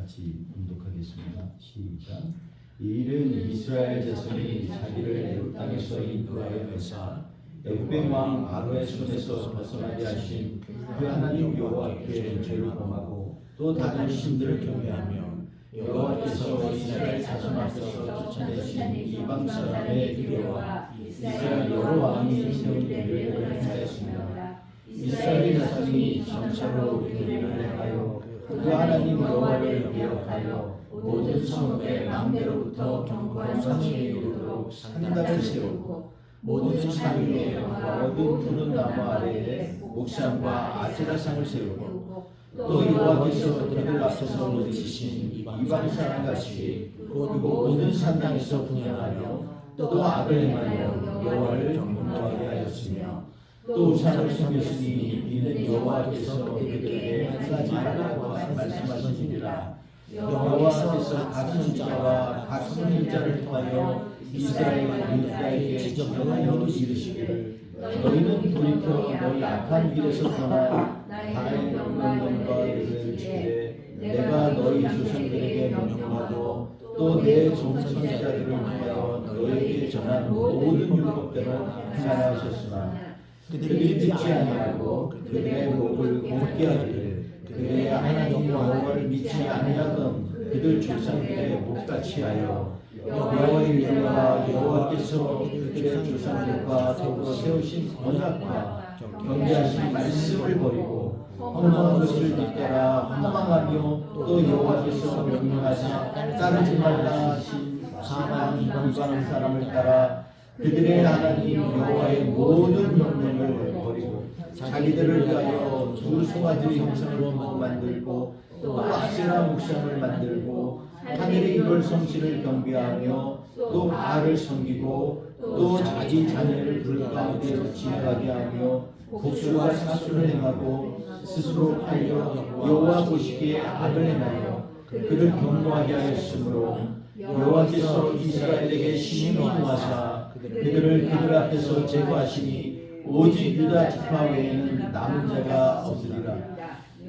같이 봉독하겠습니다. 시작. 이 일은 이스라엘 자손이 자기를 애굽 땅에서 인도하여 내사 애굽의 왕 바로의 손에서 벗어나게 하신 그 하나님 여호와께 죄를 범하고 또 다른 신들을 경외하며 여호와께서 이스라엘 자손 앞에서 쫓아내신 이방 사람의 기회와 이스라엘 여러 왕이 세운 계획을 행하였습니다. 이스라엘 자손이 정차로 우리를 행하여 그 하나님 여호와를 기억하여 모든 성읍의 망대로부터 견고한 산에 이르도록 산당을 세우고 모든 산 위에 모든 푸른 나무 아래에 목상과 아세라상을 세우고 또 여호와께서 그들 앞에서 놓치신 이방 사람같이 모든 산당에서 분양하여 또 악을 행하여 여호와를 경배하게 하였으며 또 우상을 섬겼으니 이는 여호와께서 그들에게 하지 말라고 말씀하시니라. 여호와께서 각 선지자와 각 선지자를 통하여 이스라엘과 유다에게 지적하여 이르시기를 너희는 돌이켜 너희 악한 길에서 떠나 나의 명령과 율례를 지키되 내가 너희 조상들에게 명령하고 또 내 종선지자들을 통하여 너희에게 전한 모든 율법대로 행하라 하셨으나 그들이 듣지 아니하고 그들의 목을 곧게 하기를 그들의 하나님 여호와를 믿지 아니하던 그들 조상들의 목같이 하여 여호와의 일과 여호와께서 그들의 조상들과 더불어 세우신 언약과 경배하신 말씀을 버리고 험한 것을 뒤따라 허망하며 또 여호와께서 명령하사 따르지 말라 하신 사방 이방 사람을 따라 그들의 하나님 여호와의 모든 명령을 버리고 자기들을 위하여 두 송아지 형상을 만들고 또 아세라 목상을 만들고 하늘의 이걸 성신을 경배하며 또 바알을 섬기고 또 자기 자녀를 불 가운데 지나가게 하며 복수와 사수를 행하고 스스로 팔려 여호와 보시기에 악을 행하여 그를 경노하게 하였으므로 여호와께서 이스라엘에게 심히 노하사 그들을 그들 앞에서 제거하시니 오직 유다 지파 외에는 남은 자가 없으리라.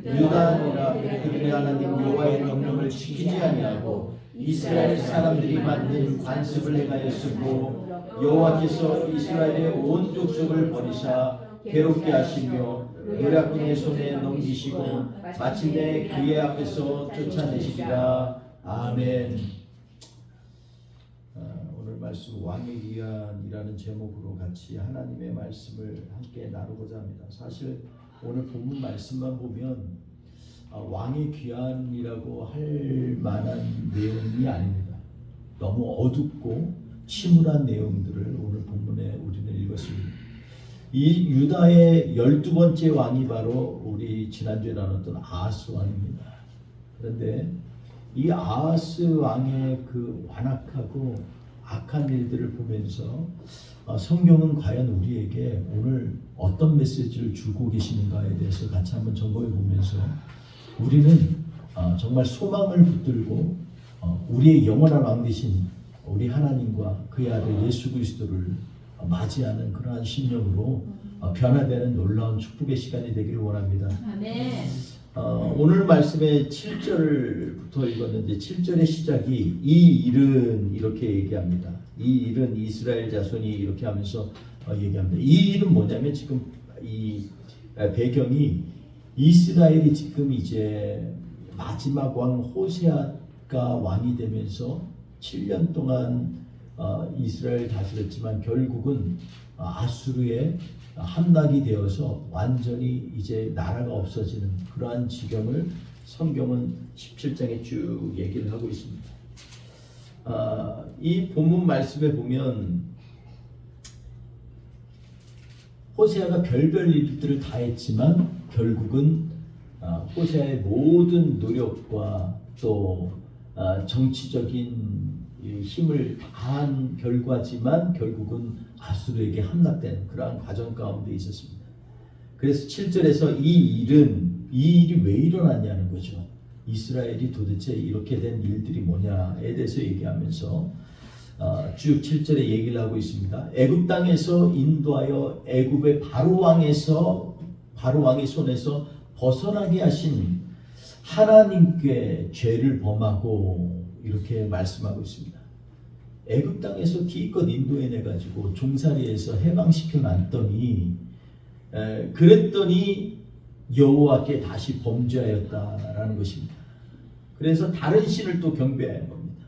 유다니라 그들의 하나님 여호와의 명령을 지키지 아니하고 이스라엘 사람들이 만든 관습을 행하였으므로 여호와께서 이스라엘의 온 족속을 버리사 괴롭게 하시며 노략군의 손에 넘기시고 마침내 그의 앞에서 쫓아내시리라. 아멘. 오늘 말씀 왕의 귀환이라는 제목으로 같이 하나님의 말씀을 함께 나누고자 합니다. 사실 오늘 본문 말씀만 보면 왕의 귀환이라고 할 만한 내용이 아닙니다. 너무 어둡고 침울한 내용들을 오늘 본문에 우리는 읽었습니다. 이 유다의 12번째 왕이 바로 우리 지난주에 나눴던 아하스 왕입니다. 그런데 이 아하스 왕의 그 완악하고 악한 일들을 보면서 성경은 과연 우리에게 오늘 어떤 메시지를 주고 계시는가에 대해서 같이 한번 점검해 보면서 우리는 정말 소망을 붙들고 우리의 영원한 왕 되신 우리 하나님과 그의 아들 예수 그리스도를 맞이하는 그러한 심령으로 변화되는 놀라운 축복의 시간이 되기를 원합니다. 아멘. 오늘 말씀의 7절부터 읽었는데 7절의 시작이 이 일은 이렇게 얘기합니다. 이 일은 이스라엘 자손이 이렇게 하면서 얘기합니다. 이 일은 뭐냐면 지금 이 배경이 이스라엘이 지금 이제 마지막 왕 호세아가 왕이 되면서 7년 동안 이스라엘 다스렸지만 결국은 아수르에 함락이 되어서 완전히 이제 나라가 없어지는 그러한 지경을 성경은 17장에 쭉 얘기를 하고 있습니다. 이 본문 말씀에 보면 호세아가 별별 일들을 다 했지만 결국은 호세아의 모든 노력과 또 정치적인 힘을 다한 결과지만 결국은 아수르에게 함락되는 그러한 과정 가운데 있었습니다. 그래서 7절에서 이 일이 왜 일어났냐는 거죠. 이스라엘이 도대체 이렇게 된 일들이 뭐냐에 대해서 얘기하면서 쭉 7절에 얘기를 하고 있습니다. 애굽 땅에서 인도하여 애굽의 바로 왕의 손에서 벗어나게 하신 하나님께 죄를 범하고 이렇게 말씀하고 있습니다. 애굽 땅에서 기껏 인도해내 가지고 종살이에서 해방시켜 놨더니 그랬더니 여호와께 다시 범죄하였다라는 것입니다. 그래서 다른 신을 또 경배하는 겁니다.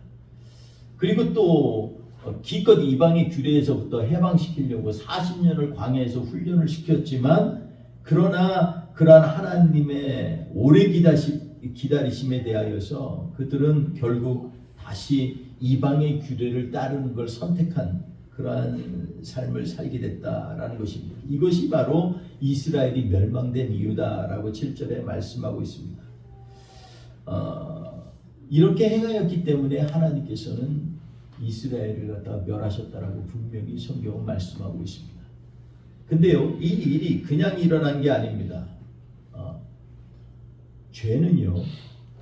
그리고 또 기껏 이방의 규례에서부터 해방시키려고 40년을 광야에서 훈련을 시켰지만 그러나 그러한 하나님의 오래 기다리심에 대하여서 그들은 결국 다시 이방의 규례를 따르는 걸 선택한 그러한 삶을 살게 됐다라는 것입니다. 이것이 바로 이스라엘이 멸망된 이유다라고 7절에 말씀하고 있습니다. 이렇게 행하였기 때문에 하나님께서는 이스라엘을 갖다 멸하셨다라고 분명히 성경은 말씀하고 있습니다. 근데요, 이 일이 그냥 일어난 게 아닙니다. 죄는요,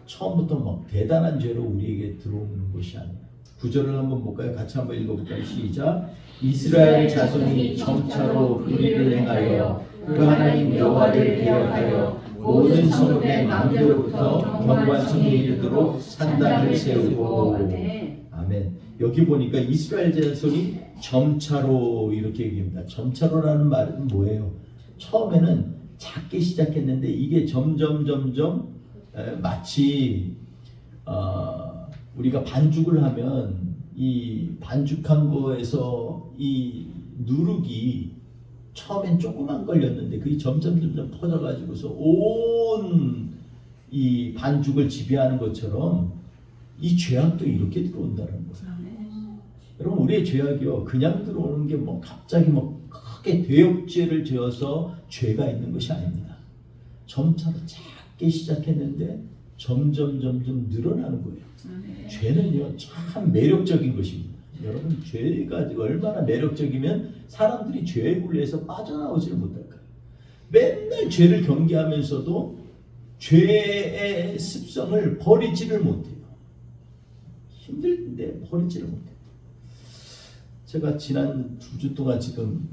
처음부터 막 대단한 죄로 우리에게 들어오는 것이 아니에요. 구절을 한번 볼까요? 같이 한번 읽어볼까요? 시작. 이스라엘 자손이 점차로 불의를 행하여 그 하나님 여호와를 대역하여 모든 성읍의 망대로부터 경관성에 이르도록 산당을 세우고. 아멘. 여기 보니까 이스라엘 자손이 점차로 이렇게 얘기합니다. 점차로라는 말은 뭐예요? 처음에는 작게 시작했는데 이게 점점 마치 우리가 반죽을 하면 이 반죽한 거에서 이 누룩이 처음엔 조그만 걸렸는데 그게 점점 퍼져가지고서 온 이 반죽을 지배하는 것처럼 이 죄악도 이렇게 들어온다는 거예요. 여러분, 우리의 죄악이요, 그냥 들어오는 게 뭐 갑자기 뭐 크게 대역죄를 지어서 죄가 있는 것이 아닙니다. 점차로 작게 시작했는데 점점 늘어나는 거예요. 죄는요, 참 매력적인 것입니다. 여러분, 죄가 얼마나 매력적이면 사람들이 죄의 굴레에서 빠져나오지를 못할까요? 맨날 죄를 경계하면서도 죄의 습성을 버리지를 못해요. 힘들데 버리지를 못해요. 제가 지난 2주 동안 지금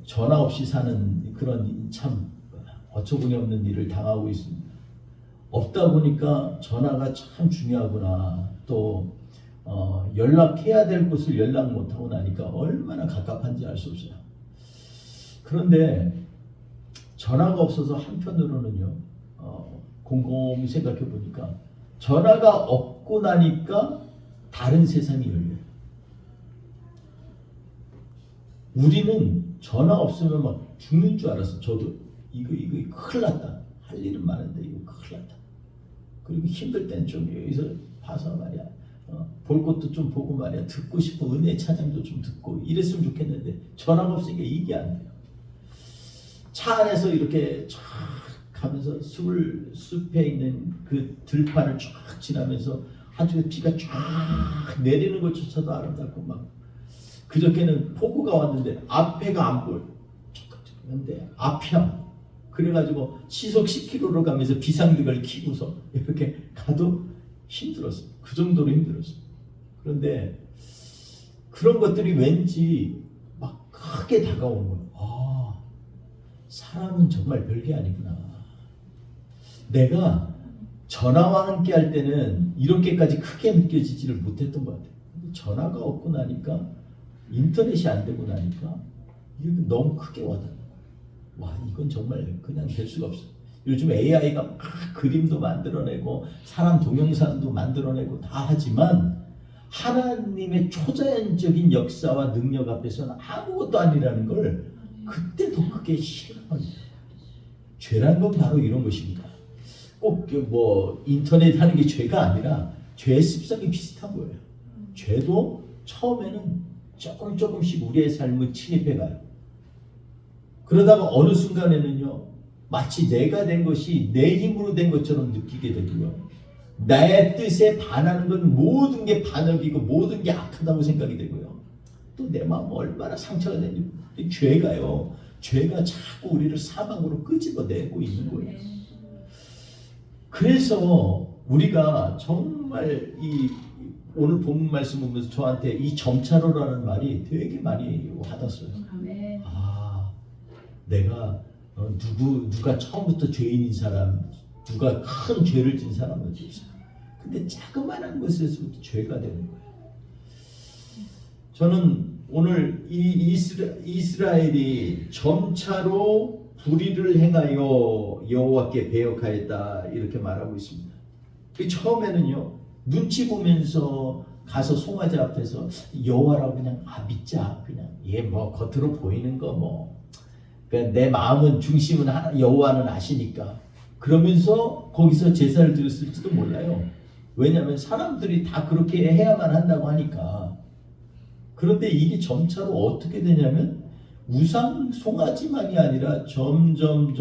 전화 없이 사는 그런 참 어처구니 없는 일을 당하고 있습니다. 없다 보니까 전화가 참 중요하구나. 또 연락해야 될 곳을 연락 못하고 나니까 얼마나 갑갑한지 알 수 없어요. 그런데 전화가 없어서 한편으로는요, 곰곰이 생각해 보니까 전화가 없고 나니까 다른 세상이 열려요. 우리는 전화 없으면 막 죽는 줄 알았어. 저도 이거 큰일 났다. 할 일은 많은데 이거 큰일 났다. 그리고 힘들 땐 좀 여기서 봐서 말이야, 볼 것도 좀 보고 말이야, 듣고 싶어 은혜 찬양도 좀 듣고 이랬으면 좋겠는데 전화가 없으니까 이게 안 돼요. 차 안에서 이렇게 쫙 가면서 숲에 있는 그 들판을 쫙 지나면서 한쪽에 비가 쫙 내리는 것조차도 아름답고 막, 그저께는 폭우가 왔는데 앞에가 안 보여. 근데 앞이야. 그래가지고 시속 10km로 가면서 비상등을 켜고서 이렇게 가도 힘들었어. 그 정도로 힘들었어. 그런데 그런 것들이 왠지 막 크게 다가오는 거예요. 아, 사람은 정말 별게 아니구나. 내가 전화와 함께 할 때는 이렇게까지 크게 느껴지지를 못했던 것 같아요. 전화가 없고 나니까, 인터넷이 안 되고 나니까 이게 너무 크게 와닿는 거예요. 와, 이건 정말 그냥 될 수가 없어. 요즘 AI가 막 그림도 만들어내고 사람 동영상도 만들어내고 다 하지만 하나님의 초자연적인 역사와 능력 앞에서는 아무것도 아니라는 걸 그때 더 크게 실감합니다. 죄란 건 바로 이런 것입니다. 꼭 뭐 인터넷 하는 게 죄가 아니라 죄의 습성이 비슷한 거예요. 죄도 처음에는 조금씩 우리의 삶을 침입해가요. 그러다가 어느 순간에는요, 마치 내가 된 것이 내 힘으로 된 것처럼 느끼게 되고요, 나의 뜻에 반하는 건 모든 게 반역이고 모든 게 악하다고 생각이 되고요, 또 내 마음은 얼마나 상처가 되는지. 죄가 자꾸 우리를 사망으로 끄집어내고 있는 거예요. 그래서 우리가 정말 이 오늘 본문 말씀 보면서 저한테 이 점차로라는 말이 되게 많이 와닿았어요. 아, 내가 누가 처음부터 죄인인 사람 누가 큰 죄를 진 사람은 없어요. 근데 자그마한 것에서부터 죄가 되는 거예요. 저는 오늘 이 이스라엘이 점차로 불의를 행하여 여호와께 배역하였다 이렇게 말하고 있습니다. 처음에는요 눈치 보면서 가서 송아지 앞에서 여호와라고 그냥 믿자, 그냥 얘 뭐 겉으로 보이는 거 뭐 그러니까 내 마음은 중심은 여호와는 아시니까 그러면서 거기서 제사를 드렸을지도 몰라요. 왜냐하면 사람들이 다 그렇게 해야만 한다고 하니까. 그런데 이게 점차로 어떻게 되냐면 우상 송아지만이 아니라 점점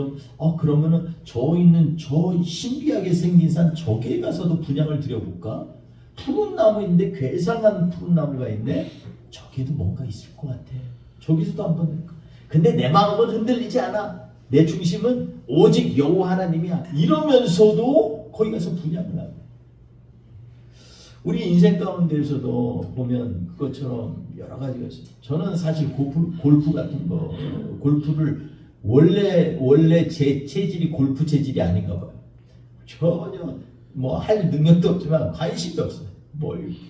그러면은 저 있는 저 신비하게 생긴 산 저기에 가서도 분향을 드려볼까? 푸른 나무인데 괴상한 푸른 나무가 있네. 저기에도 뭔가 있을 것 같아. 저기서도 한번 해볼까? 근데 내 마음은 흔들리지 않아. 내 중심은 오직 여호와 하나님이야. 이러면서도 거기 가서 분향을 하고. 우리 인생 가운데에서도 보면 그것처럼 여러 가지가 있어요. 저는 사실 골프 같은 거, 골프를 원래 제 체질이 골프 체질이 아닌가 봐요. 전혀 뭐 할 능력도 없지만 관심이 없어요.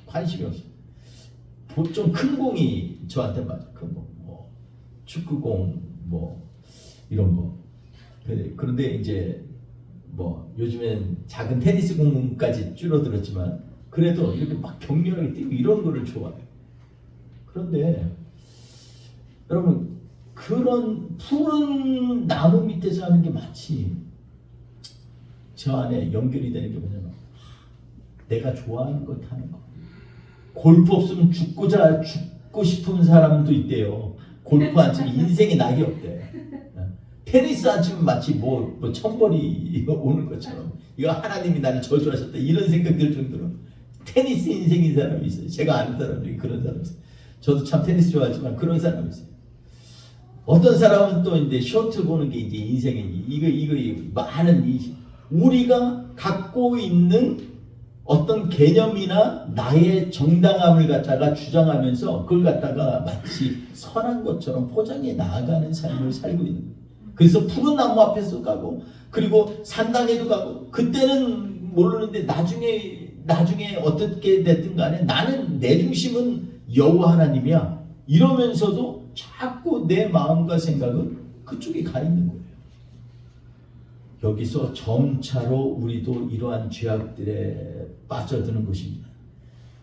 관심이 없어요. 보통 큰 공이 저한테 맞아요. 큰 공, 뭐 축구공, 뭐 이런 거. 그런데 이제 뭐 요즘엔 작은 테니스 공까지 줄어들었지만. 그래도 이렇게 막 격렬하게 뛰고 이런 거를 좋아해요. 그런데 여러분 그런 푸른 나무 밑에서 하는 게 마치 저 안에 연결이 되는 게 뭐냐면 내가 좋아하는 걸 타는 거. 골프 없으면 죽고 싶은 사람도 있대요. 골프 안 치면 인생에 낙이 없대. 테니스 안 치면 마치 뭐 천벌이 오는 것처럼 이거 하나님이 나를 저주하셨다 이런 생각 들 정도로 테니스 인생인 사람이 있어요. 제가 아는 사람 중에 그런 사람이 있어요. 저도 참 테니스 좋아하지만 그런 사람이 있어요. 어떤 사람은 또 이제 쇼트 보는 게 이제 인생이 이거 많은 우리가 갖고 있는 어떤 개념이나 나의 정당함을 갖다가 주장하면서 그걸 갖다가 마치 선한 것처럼 포장해 나아가는 삶을 살고 있는 거예요. 그래서 푸른 나무 앞에서 가고 그리고 산당에도 가고 그때는 모르는데 나중에 어떻게 됐든 간에 나는 내 중심은 여호와 하나님이야 이러면서도 자꾸 내 마음과 생각은 그쪽에 가 있는 거예요. 여기서 점차로 우리도 이러한 죄악들에 빠져드는 것입니다.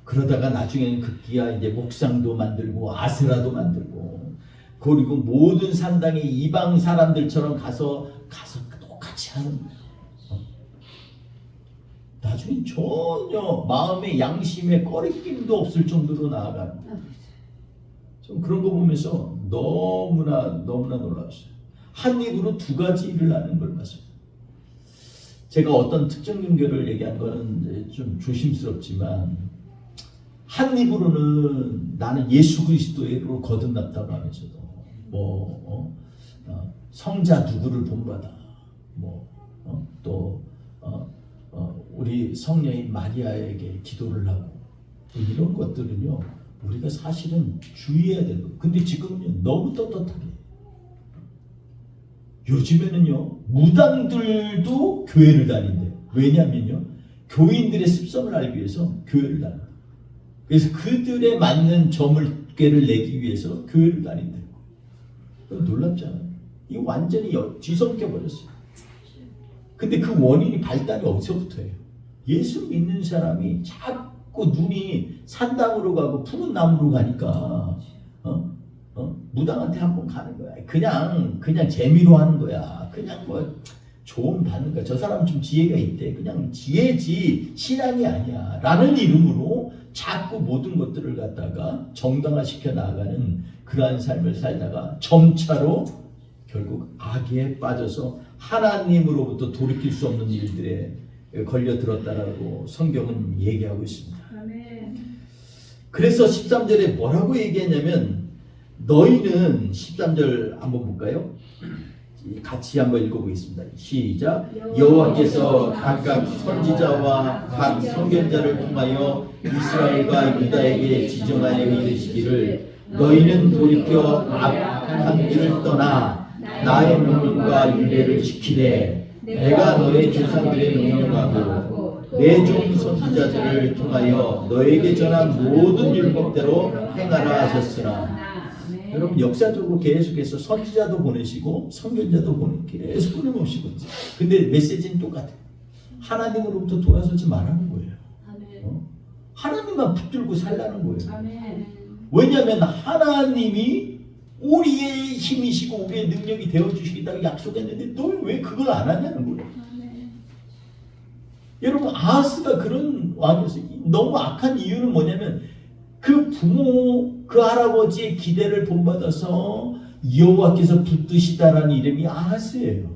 그러다가 나중에는 급기야 이제 목상도 만들고 아세라도 만들고 그리고 모든 산당에 이방 사람들처럼 가서 똑같이 하는 거예요. 나중에 전혀 마음의 양심에 꺼리낌도 없을 정도로 나아가는 거예요. 좀 그런 거 보면서 너무나 놀라웠어요. 한 입으로 두 가지 일을 하는 걸 봤어요. 제가 어떤 특정 종교를 얘기한 거는 좀 조심스럽지만 한 입으로는 나는 예수 그리스도로 거듭났다고 하면서도 성자 누구를 본받아 우리 성녀인 마리아에게 기도를 하고 이런 것들은요 우리가 사실은 주의해야 되는 거예요. 근데 지금은요 너무 떳떳하게 요즘에는요 무당들도 교회를 다닌대요. 왜냐하면요 교인들의 습성을 알기 위해서 교회를 다녀요. 그래서 그들에 맞는 점괘를 내기 위해서 교회를 다닌대요. 놀랍잖아요. 이거 완전히 뒤섞여 버렸어요. 근데 그 원인이 발단이 어디서부터예요? 예수 믿는 사람이 자꾸 눈이 산당으로 가고 푸른 나무로 가니까 무당한테 한번 가는 거야. 그냥 재미로 하는 거야. 그냥 뭐 조언 받는 거야. 저 사람 좀 지혜가 있대. 그냥 지혜지 신앙이 아니야. 라는 이름으로 자꾸 모든 것들을 갖다가 정당화시켜 나가는 그러한 삶을 살다가 점차로 결국 악에 빠져서 하나님으로부터 돌이킬 수 없는 일들에 걸려들었다라고 성경은 얘기하고 있습니다. 아멘. 그래서 13절에 뭐라고 얘기했냐면 너희는 13절 한번 볼까요? 같이 한번 읽어보겠습니다. 시작. 여호와께서 각각 선지자와 각 선견자를 통하여 이스라엘과 유다에게 지정하여 이르시기를 너희는 돌이켜 악한 길을 떠나 나의 명령과 율례를 지키되 내가 너의 조상들의 명령하고 내 종 선지자들을 통하여 너에게 전한 모든 율법대로 행하라 하셨으나. 여러분 역사적으로 계속해서 선지자도 보내시고 선견자도 계속 끊임없이 보내죠. 근데 메시지는 똑같아요. 하나님으로부터 돌아서지 말라는 거예요. 하나님만 붙들고 살라는 거예요. 왜냐하면 하나님이 우리의 힘이시고 우리의 능력이 되어주시겠다고 약속했는데 너 왜 그걸 안 하냐는 거예요. 여러분 아하스가 그런 왕이었어요. 너무 악한 이유는 뭐냐면 그 부모 그 할아버지의 기대를 본받아서 여호와께서 붙드시다라는 이름이 아하스예요.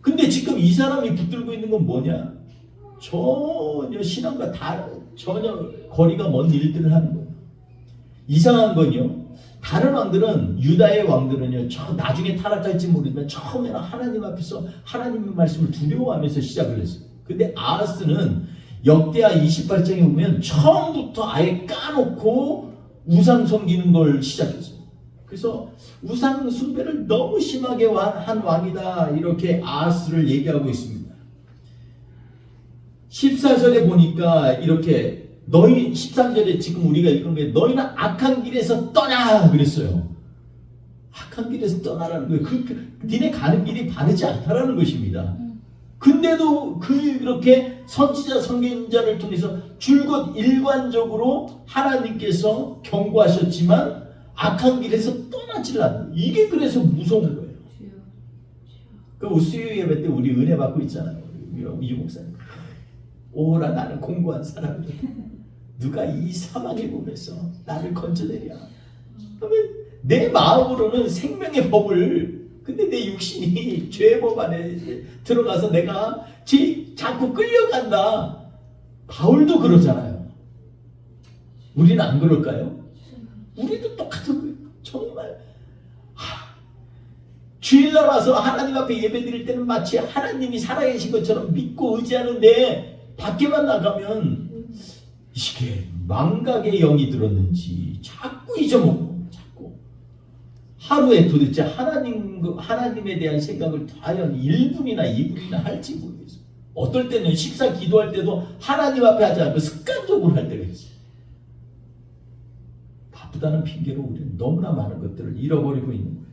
근데 지금 이 사람이 붙들고 있는 건 뭐냐? 전혀 신앙과 전혀 거리가 먼 일들을 하는 거예요. 이상한 건요. 다른 왕들은 유다의 왕들은요. 저 나중에 타락할지 모르지만 처음에는 하나님 앞에서 하나님의 말씀을 두려워하면서 시작을 했어요. 근데 아하스는 역대하 28장에 보면 처음부터 아예 까놓고 우상 섬기는 걸 시작했어요. 그래서 우상 숭배를 너무 심하게 한 왕이다 이렇게 아하스를 얘기하고 있습니다. 14절에 보니까 이렇게 너희 13절에 지금 우리가 읽은 게 너희는 악한 길에서 떠나 그랬어요. 악한 길에서 떠나라는 거예요. 니네 가는 길이 바르지 않다라는 것입니다. 근데도 그렇게 선지자 선견자를 통해서 줄곧 일관적으로 하나님께서 경고하셨지만 악한 길에서 떠나질 않는 이게 그래서 무서운 거예요. 그 수요 예배 때 우리 은혜 받고 있잖아요. 이 목사님. 오라 나는 공고한 사람이다. 누가 이 사망의 몸에서 나를 건져내랴. 그러면 내 마음으로는 생명의 법을 근데 내 육신이 죄의 법 안에 들어가서 내가 자꾸 끌려간다. 바울도 그러잖아요. 우리는 안 그럴까요? 우리도 똑같은 거예요. 정말 주일날 와서 하나님 앞에 예배 드릴 때는 마치 하나님이 살아계신 것처럼 믿고 의지하는데 밖에만 나가면 이게 망각의 영이 들었는지 자꾸 잊어먹고 자꾸 하루에 도대체 하나님에 대한 생각을 과연 1분이나 2분이나 할지 모르겠어요. 어떨 때는 식사 기도할 때도 하나님 앞에 하지 않고 습관적으로 할 때가 있어요. 바쁘다는 핑계로 우리는 너무나 많은 것들을 잃어버리고 있는 거예요.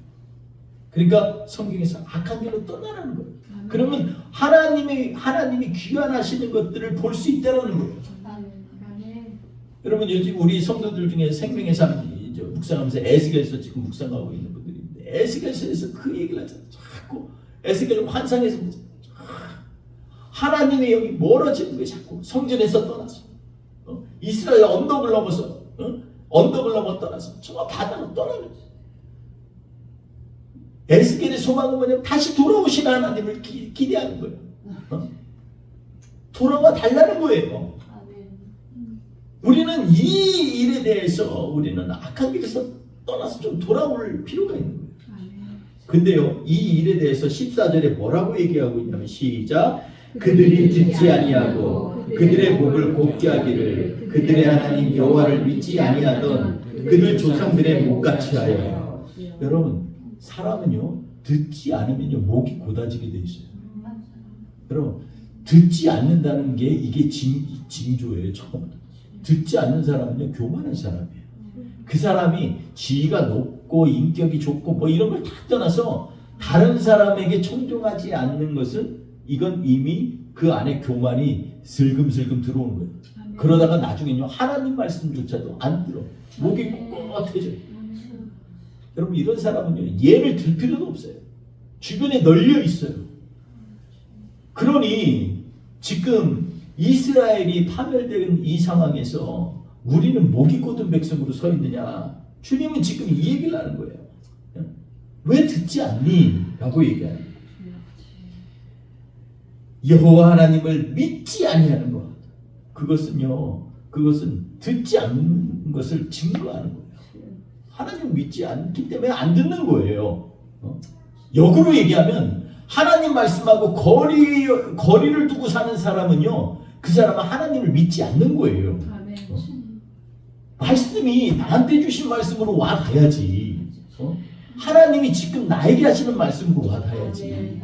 그러니까 성경에서 악한 길로 떠나라는 거예요. 그러면 하나님이 귀환하시는 것들을 볼 수 있다는 거예요. 여러분 요즘 우리 성도들 중에 생명의 삶 묵상하면서 에스겔서 지금 묵상하고 있는 분들이 있는데 에스겔서에서 그 얘기를 하잖아요. 자꾸 에스겔을 환상해서 하나님의 영이 멀어지는 거예요. 자꾸 성전에서 떠나서 이스라엘 언덕을 넘어서 언덕을 넘어 떠나서 정말 바다로 떠나는 거예요. 에스겔의 소망은 뭐냐면 다시 돌아오신 하나님을 기대하는 거예요. 돌아와 달라는 거예요. 우리는 이 일에 대해서 우리는 악한 길에서 떠나서 좀 돌아올 필요가 있는 거예요. 근데요 이 일에 대해서 14절에 뭐라고 얘기하고 있냐면 시작. 그들이 듣지 아니하고 그들의 목을 곱게 하기를 그들의 하나님 여호와를 믿지 아니하던 그들 조상들의 목같이 하여. 여러분 사람은요 듣지 않으면요 목이 고다지게 돼 있어요. 여러분 듣지 않는다는 게 이게 징조예요. 처음 듣지 않는 사람은요 교만한 사람이에요. 그 사람이 지위가 높고 인격이 좋고 뭐 이런 걸 다 떠나서 다른 사람에게 청종하지 않는 것은 이건 이미 그 안에 교만이 슬금슬금 들어오는 거예요. 그러다가 나중에는요 하나님 말씀조차도 안 들어. 목이 꼿꼿해져요. 여러분 이런 사람은요 예를 들 필요도 없어요. 주변에 널려 있어요. 그러니 지금 이스라엘이 파멸된 이 상황에서 우리는 목이 곧은 백성으로 서 있느냐. 주님은 지금 이 얘기를 하는 거예요. 왜 듣지 않니? 라고 얘기하는 거예요. 여호와 하나님을 믿지 아니하는 것. 그것은 듣지 않는 것을 증거하는 거예요. 하나님을 믿지 않기 때문에 안 듣는 거예요. 역으로 얘기하면 하나님 말씀하고 거리를 두고 사는 사람은요 그 사람은 하나님을 믿지 않는 거예요. 말씀이 나한테 주신 말씀으로 와닿아야지. 하나님이 지금 나에게 하시는 말씀으로 와닿아야지.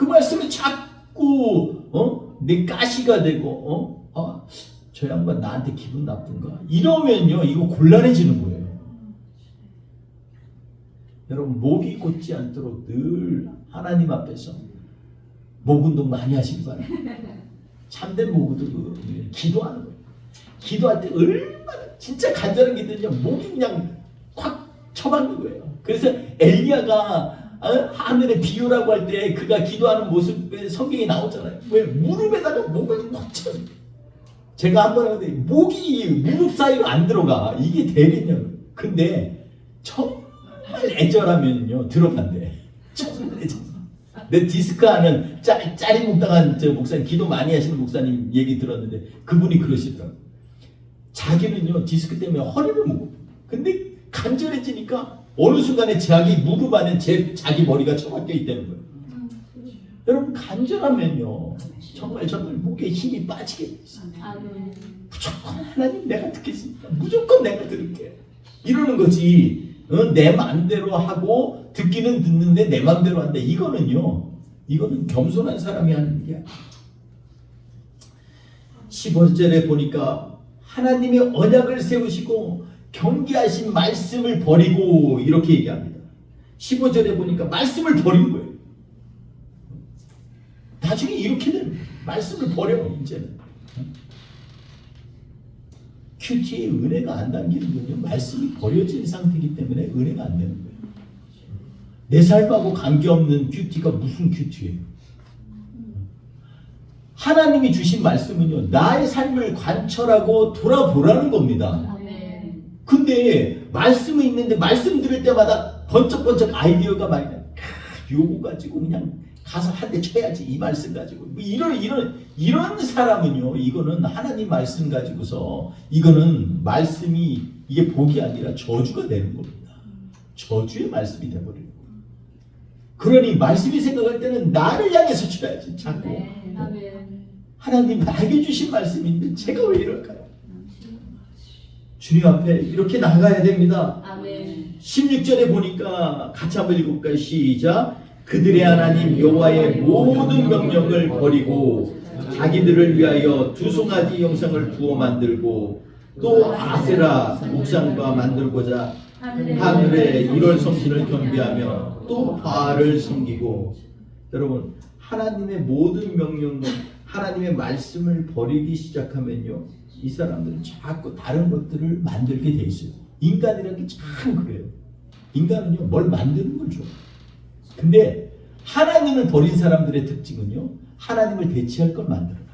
그 말씀이 자꾸 내 가시가 되고 저 양반 나한테 기분 나쁜가 이러면요 이거 곤란해지는 거예요. 여러분 목이 곧지 않도록 늘 하나님 앞에서 목 운동 많이 하시기 바랍니다. 참된 목 운동 기도하는 거예요. 기도할 때 얼마나 진짜 간절한 기도냐 목이 그냥 콱 쳐박는 거예요. 그래서 엘리야가 하늘의 비유라고 할 때 그가 기도하는 모습에 성경이 나오잖아요. 왜 무릎에다가 목을 꽉 쳐요. 제가 한번 하는데 목이 무릎 사이로 안 들어가. 이게 되겠냐고. 근데 정말 애절하면요 들어간대. 정말 애절. 내 디스크 하는 짜리몽땅한 저 목사님 기도 많이 하시는 목사님 얘기 들었는데 그분이 그러시더라고요. 자기는요 디스크 때문에 허리를 묶어. 근데 간절해지니까 어느 순간에 자기 무릎 안에 자기 머리가 처박혀 있다는 거예요. 여러분 간절하면요 정말 목에 힘이 빠지게 돼 있어요. 무조건 하나님 내가 듣겠습니다. 무조건 내가 들을게. 이러는 거지. 내 마음대로 하고 듣기는 듣는데 내 마음대로 한다. 이거는 겸손한 사람이 하는 일이야. 15절에 보니까 하나님의 언약을 세우시고 경계하신 말씀을 버리고 이렇게 얘기합니다. 15절에 보니까 말씀을 버린 거예요. 나중에 이렇게 되는 거예요. 말씀을 버려 이제는. 큐티에 은혜가 안 담기는군요. 말씀이 버려진 상태이기 때문에 은혜가 안 되는 거예요. 내 삶하고 관계없는 큐티가 무슨 큐티예요? 하나님이 주신 말씀은요. 나의 삶을 관철하고 돌아보라는 겁니다. 근데 말씀이 있는데 말씀 들을 때마다 번쩍번쩍 아이디어가 많이 나요. 요거 가지고 그냥 가서 한 대 쳐야지 이 말씀 가지고 이런 사람은요 이거는 하나님 말씀 가지고서 이거는 말씀이 이게 복이 아니라 저주가 되는 겁니다. 저주의 말씀이 돼버리는 거예요. 그러니 말씀이 생각할 때는 나를 향해서 쳐야지 자꾸. 하나님 나에게 주신 말씀인데 제가 왜 이럴까요? 주님 앞에 이렇게 나가야 됩니다. 16절에 보니까 같이 한번 읽어볼까요? 시작. 그들의 하나님 여호와의 모든 명령을 버리고 자기들을 위하여 두 송아지 형상을 부어 만들고 또 아세라 목상과 만들고자 하늘의 일월 성신을 경배하며 또 바알을 섬기고. 여러분 하나님의 모든 명령은 하나님의 말씀을 버리기 시작하면요 이 사람들은 자꾸 다른 것들을 만들게 돼 있어요. 인간이라는 게 참 그래요. 인간은요 뭘 만드는 걸 좋아해요. 근데 하나님을 버린 사람들의 특징은요 하나님을 대체할 걸 만들어요.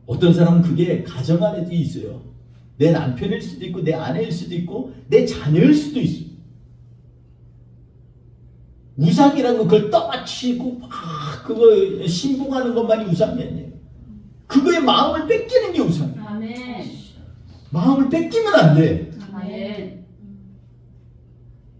어떤 사람은 그게 가정 안에도 있어요. 내 남편일 수도 있고 내 아내일 수도 있고 내 자녀일 수도 있어요. 우상이라는 거 그걸 떠받치고 막 그거 신봉하는 것만이 우상이 아니에요. 그거의 마음을 뺏기는 게 우상이에요. 마음을 뺏기면 안 돼.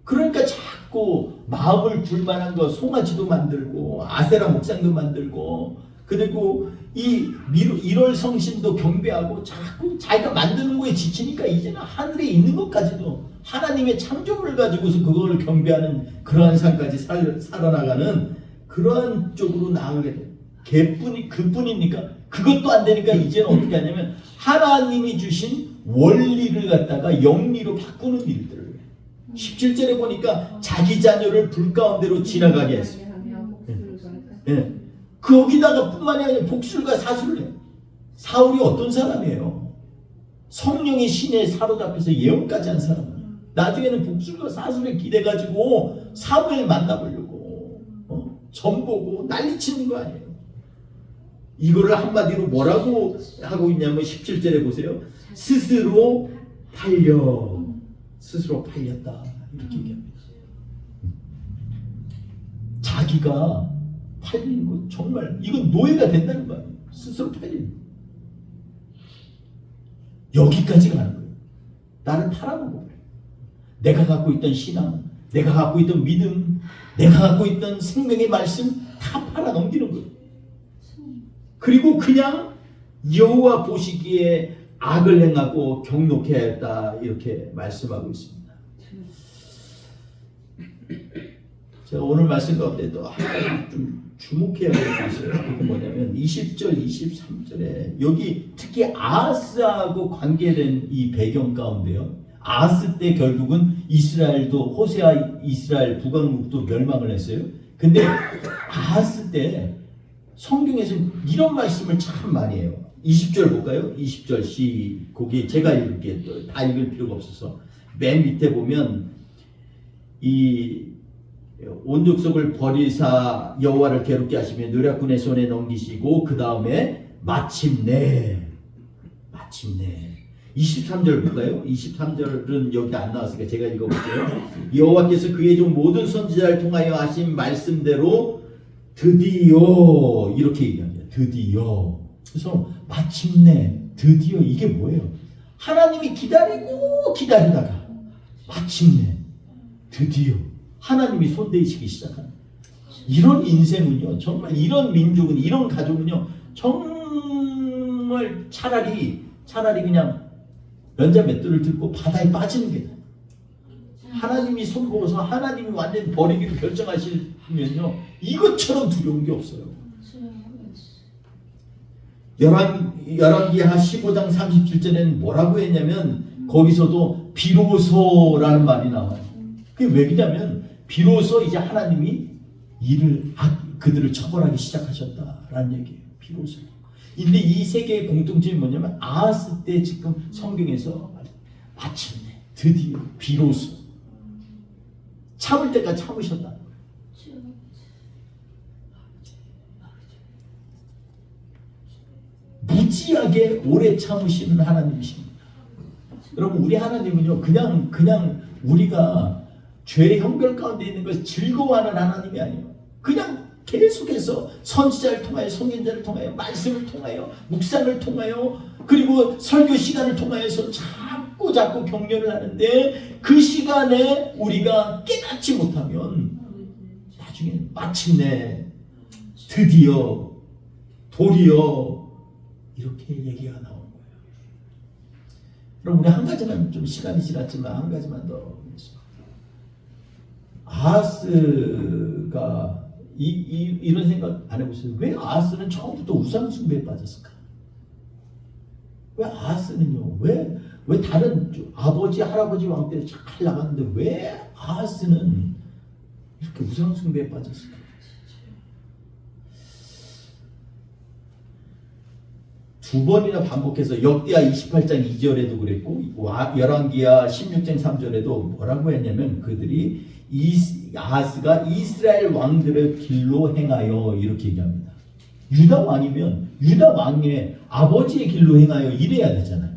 그러니까 자꾸 마음을 불만한 거 송아지도 만들고 아세라 목상도 만들고 그리고 이 1월 성신도 경배하고 자꾸 자기가 만드는 거에 지치니까 이제는 하늘에 있는 것까지도 하나님의 창조물을 가지고서 그걸 경배하는 그러한 삶까지 살아나가는 그러한 쪽으로 나아가게 돼요. 그뿐입니까? 그것도 안 되니까 이제는 어떻게 하냐면 하나님이 주신 원리를 갖다가 영리로 바꾸는 일들을 17절에 보니까 자기 자녀를 불 가운데로 지나가게 했어요. 네. 거기다가 뿐만이 아니라 복술과 사술을 해요. 사울이 어떤 사람이에요? 성령의 신에 사로잡혀서 예언까지 한 사람이에요. 나중에는 복술과 사술에 기대가지고 사무엘 만나보려고 전보고 난리치는 거 아니에요. 이거를 한마디로 뭐라고 하고 있냐면 17절에 보세요. 스스로 팔렸다 이렇게 얘기합니다. 자기가 팔리는 거 정말 이건 노예가 된다는 거예요. 스스로 팔리는 거. 여기까지 가는 거예요. 나를 팔아먹어 버려요. 내가 갖고 있던 신앙, 내가 갖고 있던 믿음, 내가 갖고 있던 생명의 말씀 다 팔아넘기는 거예요. 그리고 그냥 여호와 보시기에 악을 행하고 경록해야 했다 이렇게 말씀하고 있습니다. 제가 오늘 말씀 가운데 또 하나 좀 주목해야 될 게 있어요. 그게 뭐냐면 20절, 23절에 여기 특히 아하스하고 관계된 이 배경 가운데요. 아하스 때 결국은 이스라엘도 호세아 이스라엘 북왕국도 멸망을 했어요. 근데 아하스 때 성경에서 이런 말씀을 참 많이 해요. 20절 볼까요? 20절 거기 제가 읽을게 다 읽을 필요가 없어서 맨 밑에 보면 이 온 족속을 버리사 여호와를 괴롭게 하시며 노략군의 손에 넘기시고 그 다음에 마침내 23절 볼까요? 23절은 여기 안 나왔으니까 제가 읽어볼게요. 여호와께서 그의 종 모든 선지자를 통하여 하신 말씀대로 드디어 이렇게 얘기합니다. 드디어. 그래서 마침내 드디어 이게 뭐예요? 하나님이 기다리고 기다리다가 마침내 드디어 하나님이 손대시기 시작하는 이런 인생은요, 정말 이런 민족은 이런 가족은요, 정말 차라리 그냥 연자 맷돌을 들고 바다에 빠지는 게 나아요. 하나님이 손보고서 하나님이 완전히 버리기를 결정하시면요, 이것처럼 두려운 게 없어요. 열왕기하 15장 37절에는 뭐라고 했냐면 거기서도 비로소라는 말이 나와요. 그게 왜냐면 비로소 이제 하나님이 그들을 처벌하기 시작하셨다라는 얘기예요. 비로소. 근데 이 세 개의 공통점이 뭐냐면 아하스 때 지금 성경에서 마침내 드디어 비로소 참을 때까지 참으셨다. 무지하게 오래 참으시는 하나님이십니다. 여러분 우리 하나님은요 그냥 우리가 죄의 형벌 가운데 있는 것을 즐거워하는 하나님이 아니에요. 그냥 계속해서 선지자를 통하여 선견자를 통하여 말씀을 통하여 묵상을 통하여 그리고 설교 시간을 통하여서 자꾸 격려를 하는데 그 시간에 우리가 깨닫지 못하면 나중에 마침내 드디어 도리어 이렇게 얘기가 나오는 거예요. 그럼 우리 한 가지만 좀 시간이 지났지만 한 가지만 더 보겠습니다. 아하스가 이런 생각 안 해보세요? 왜 아하스는 처음부터 우상숭배에 빠졌을까? 왜 아하스는요? 왜 다른 아버지 할아버지 왕 때 잘 나갔는데 왜 아하스는 이렇게 우상숭배에 빠졌을까? 두 번이나 반복해서 역대하 28장 2절에도 그랬고 열왕기하 16장 3절에도 뭐라고 했냐면 그들이 아하스가 이스라엘 왕들의 길로 행하여 이렇게 얘기합니다. 유다 왕이면 유다 왕의 아버지의 길로 행하여 이래야 되잖아요.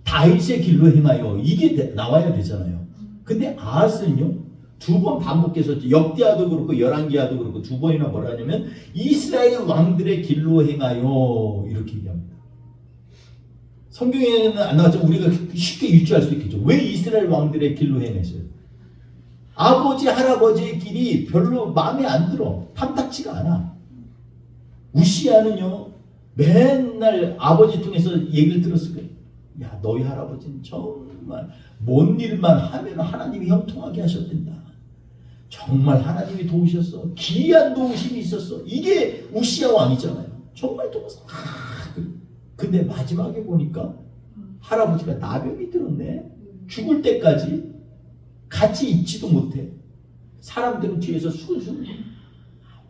다윗의 길로 행하여 이게 나와야 되잖아요. 근데 아하스는요 두 번 반복해서 역대하도 그렇고 열왕기하도 그렇고 두 번이나 뭐라 하냐면 이스라엘 왕들의 길로 행하여 이렇게 얘기합니다. 성경에는 안 나왔지만 우리가 쉽게 유추할 수 있겠죠. 왜 이스라엘 왕들의 길로 행했어요? 아버지 할아버지의 길이 별로 마음에 안 들어. 탐탁지가 않아. 우시야는요 맨날 아버지 통해서 얘기를 들었을 거예요. 야 너희 할아버지는 정말 뭔 일만 하면 하나님이 형통하게 하셨단다. 정말 하나님이 도우셨어. 기이한 도우심이 있었어. 이게 우시야 왕이잖아요. 정말 도우셨어. 근데 마지막에 보니까 할아버지가 나병이 들었네. 죽을 때까지 같이 있지도 못해. 사람들은 뒤에서 술술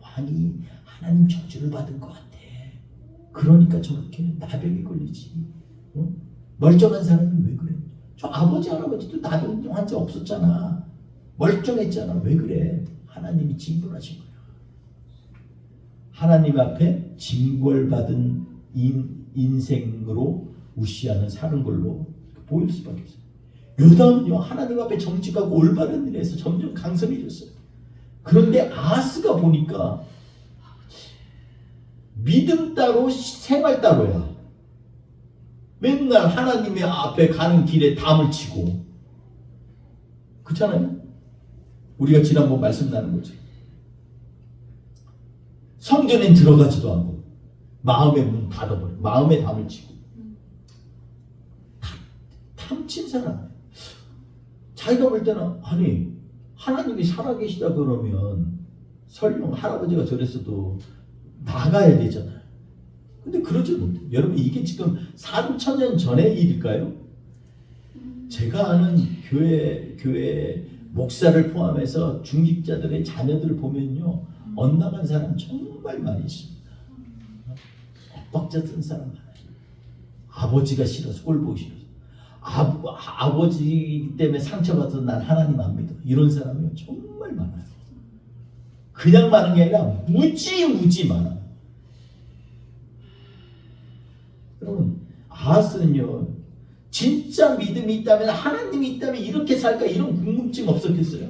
왕이 하나님 저주를 받은 것 같아. 그러니까 저렇게 나병이 걸리지. 어? 멀쩡한 사람은 왜 그래? 저 아버지 할아버지도 나병 환자 없었잖아. 멀쩡했잖아. 왜 그래? 하나님이 징벌하신 거야. 하나님 앞에 징벌받은 인생으로 우시야는 사는 걸로 보일 수밖에 없어요. 요담은요 하나님 앞에 정직하고 올바른 일에서 점점 강선해졌어요. 그런데 아하스가 보니까 믿음 따로 생활 따로야. 맨날 하나님의 앞에 가는 길에 담을 치고 그렇잖아요. 우리가 지난번 말씀 나눈 거지. 성전엔 들어가지도 않고 마음의 문 닫아버려. 마음에 담을 치고 탐친 사람. 자기가 볼 때는 아니 하나님이 살아계시다 그러면 설령 할아버지가 저랬어도 나가야 되잖아요. 근데 그러지 못해. 여러분 이게 지금 3,000년 전의 일일까요? 제가 아는 교회 목사를 포함해서 중직자들의 자녀들을 보면요, 엇나간 사람 정말 많이 있습니다. 엇박자 쓴 사람 많아요. 아버지가 싫어서 꼴 보기 싫어서, 아버지 때문에 상처받아서 난 하나님 안 믿어, 이런 사람이 정말 많아요. 그냥 많은 게 아니라 무지 많아요. 여러분, 아하스는요, 진짜 믿음이 있다면, 하나님이 있다면 이렇게 살까, 이런 궁금증 없었겠어요?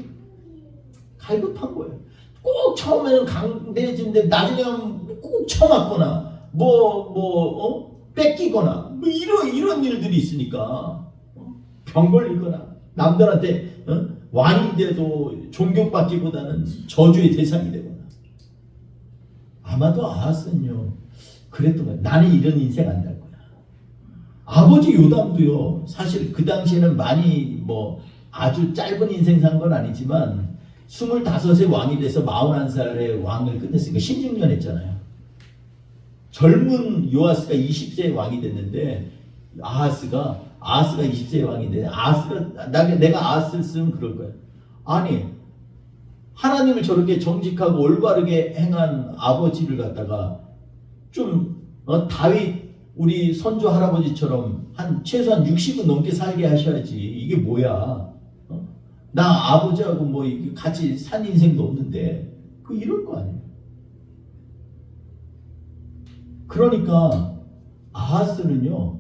갈급한 거예요. 꼭 처음에는 강대해지는데 나중에 꼭 처맞거나 뺏기거나 이런 일들이 있으니까, 병 걸리거나 남들한테 왕인데도 존경받기보다는 저주의 대상이 되거나. 아마도 아하스는요 그랬던 거예요. 나는 이런 인생 안 살 거야. 아버지 요담도요, 사실 그 당시에는 많이 아주 짧은 인생 산 건 아니지만 25세 왕이 돼서 41살에 왕을 끝냈으니까 16년 했잖아요. 젊은 요아스가 20세에 왕이 됐는데, 아하스가 20세에 왕이 됐는데, 내가 아하스를 쓰면 그럴 거야. 아니, 하나님을 저렇게 정직하고 올바르게 행한 아버지를 갖다가 좀 다윗 우리 선조 할아버지처럼 최소한 60은 넘게 살게 하셔야지. 이게 뭐야? 나 아버지하고 같이 산 인생도 없는데 이럴 거 아니에요. 그러니까 아하스는요,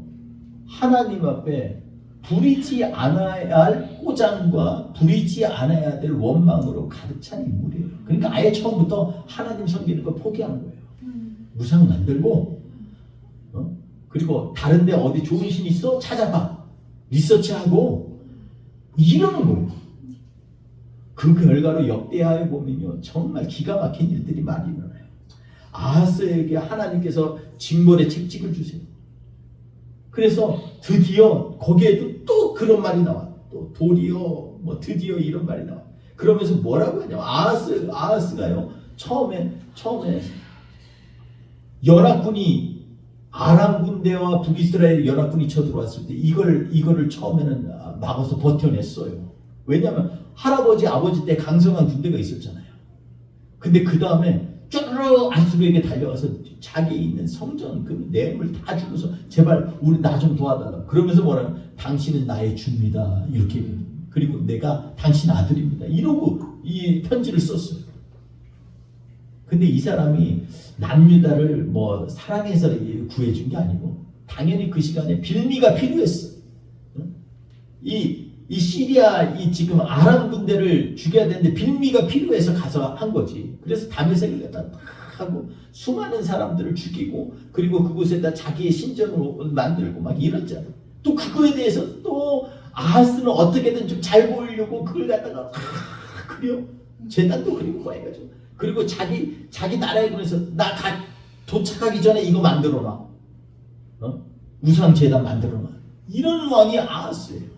하나님 앞에 부리지 않아야 할 꼬장과 부리지 않아야 될 원망으로 가득 찬 인물이에요. 그러니까 아예 처음부터 하나님 섬기는 거 포기한 거예요. 무상 만들고, 그리고 다른데 어디 좋은 신 있어? 찾아봐. 리서치하고 이러는 거예요. 그 결과로 역대하에 보면요, 정말 기가 막힌 일들이 많이 일어나요. 아하스에게 하나님께서 징벌의 책찍을 주세요. 그래서 드디어 거기에도 또 그런 말이 나와. 또 도리어 드디어 이런 말이 나와. 그러면서 뭐라고 하냐면, 아하스가요 처음에 연합군이 아람 군대와 북이스라엘 연합군이 쳐들어왔을 때 이거를 처음에는 막아서 버텨냈어요. 왜냐하면 할아버지 아버지 때 강성한 군대가 있었잖아요. 근데 그 다음에 쭈르르 아수르에게 달려가서 자기 있는 성전 그 내용을 다 주면서 제발 우리 나 좀 도와달라. 그러면서 뭐라면 당신은 나의 주입니다. 이렇게, 그리고 내가 당신 아들입니다. 이러고 이 편지를 썼어요. 근데 이 사람이 남유다를 사랑해서 구해준 게 아니고 당연히 그 시간에 빌미가 필요했어. 이 시리아 지금 아람 군대를 죽여야 되는데 빌미가 필요해서 가서 한 거지. 그래서 다메섹을 갖다 하고 수많은 사람들을 죽이고, 그리고 그곳에다 자기의 신전을 만들고 막 이랬잖아. 또 그거에 대해서 또 아하스는 어떻게든 좀 잘 보이려고 그걸 갖다가 그려 제단도 그리고 뭐 해가지고, 그리고 자기 나라에 보내서 나 도착하기 전에 이거 만들어놔. 우상 제단 만들어놔. 이런 왕이 아하스예요.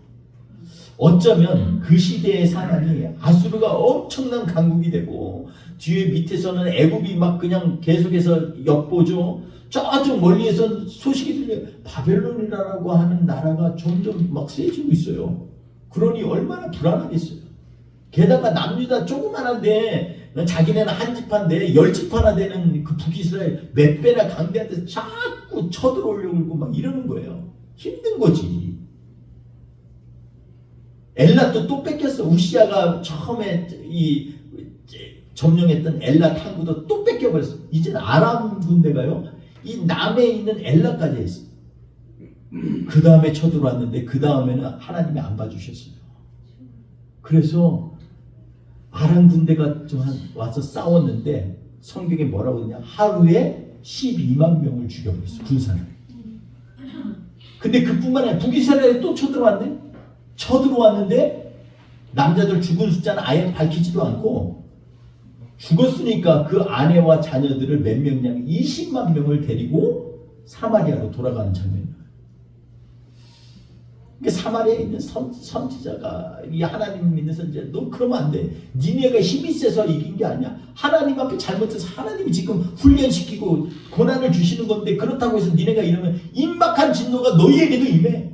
어쩌면 그 시대의 상황이 아수르가 엄청난 강국이 되고, 뒤에 밑에서는 애굽이 막 그냥 계속해서 엿보죠. 저쪽 멀리에서 소식이 들려요. 바벨론이라고 하는 나라가 점점 막 세지고 있어요. 그러니 얼마나 불안하겠어요. 게다가 남유다 조그만한데, 자기네는 한 집한데 10집 하나 되는 그 북이스라엘 몇 배나 강대한테 자꾸 쳐들어오려고 그러고 막 이러는 거예요. 힘든 거지. 엘라도 또 뺏겼어. 우시아가 처음에 점령했던 엘라 항구도 또 뺏겨버렸어. 이제는 아람 군대가요, 이 남에 있는 엘라까지 했어. 그 다음에 쳐들어왔는데 그 다음에는 하나님이 안 봐주셨어요. 그래서 아람 군대가 좀 와서 싸웠는데 성경에 뭐라고 하냐, 하루에 12만 명을 죽여버렸어, 군사를. 근데 그뿐만 아니라 북이스라엘에 또 쳐들어왔는데 남자들 죽은 숫자는 아예 밝히지도 않고, 죽었으니까 그 아내와 자녀들을 몇 명량 20만 명을 데리고 사마리아로 돌아가는 장면이에요. 그러니까 사마리아에 있는 선지자가, 이 하나님 믿는 선지자, 너 그러면 안 돼. 니네가 힘이 세서 이긴 게 아니야. 하나님 앞에 잘못해서 하나님이 지금 훈련시키고 고난을 주시는 건데, 그렇다고 해서 니네가 이러면 임박한 진노가 너희에게도 임해.